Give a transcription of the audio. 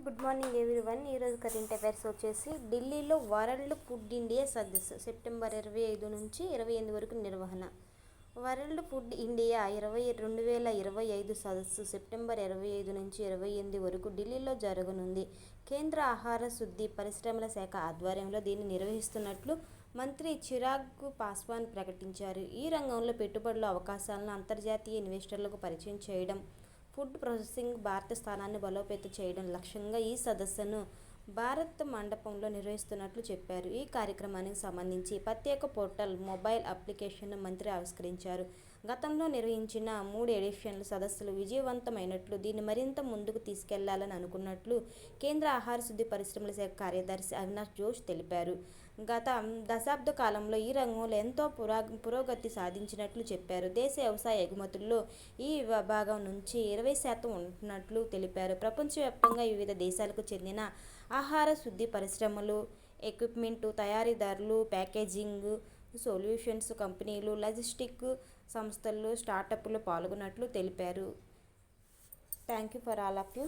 Good morning everyone. ఈరోజు current affairs వచ్చేసి ఢిల్లీలో వరల్డ్ ఫుడ్ ఇండియా సదస్సు సెప్టెంబర్ 25 నుంచి 28 వరకు నిర్వహణ. వరల్డ్ ఫుడ్ ఇండియా 2025 సదస్సు సెప్టెంబర్ 25 నుంచి 28 వరకు ఢిల్లీలో జరగనుంది. కేంద్ర ఆహార శుద్ధి పరిశ్రమల శాఖ ఆధ్వర్యంలో దీన్ని నిర్వహిస్తున్నట్లు మంత్రి చిరాగ్ పాస్వాన్ ప్రకటించారు. ఈ రంగంలో పెట్టుబడుల అవకాశాలను అంతర్జాతీయ ఇన్వెస్టర్లకు పరిచయం చేయడం, ఫుడ్ ప్రాసెసింగ్ భారత స్థానాన్ని బలోపేతం చేయడం లక్ష్యంగా ఈ సదస్సును భారత్ మండపంలో నిర్వహిస్తున్నట్లు చెప్పారు. ఈ కార్యక్రమానికి సంబంధించి ప్రత్యేక పోర్టల్, మొబైల్ అప్లికేషన్ను మంత్రి ఆవిష్కరించారు. గతంలో నిర్వహించిన 3 ఎడిషన్ల సదస్సులు విజయవంతమైనట్లు, దీన్ని మరింత ముందుకు తీసుకెళ్లాలని అనుకున్నట్లు కేంద్ర ఆహార శుద్ధి పరిశ్రమల శాఖ కార్యదర్శి అవినాష్ జోష్ తెలిపారు. గత దశాబ్ద కాలంలో ఈ రంగంలో ఎంతో పురోగతి సాధించినట్లు చెప్పారు. దేశ వ్యవసాయ ఎగుమతుల్లో ఈ విభాగం నుంచి 20% ఉంటున్నట్లు తెలిపారు. ప్రపంచవ్యాప్తంగా వివిధ దేశాలకు చెందిన ఆహార శుద్ధి పరిశ్రమలు, ఎక్విప్మెంట్ తయారీదారులు, ప్యాకేజింగ్ సొల్యూషన్స్ కంపెనీలు, లాజిస్టిక్ సంస్థలు, స్టార్టప్లు పాల్గొన్నట్లు తెలిపారు. Thank you for all of you.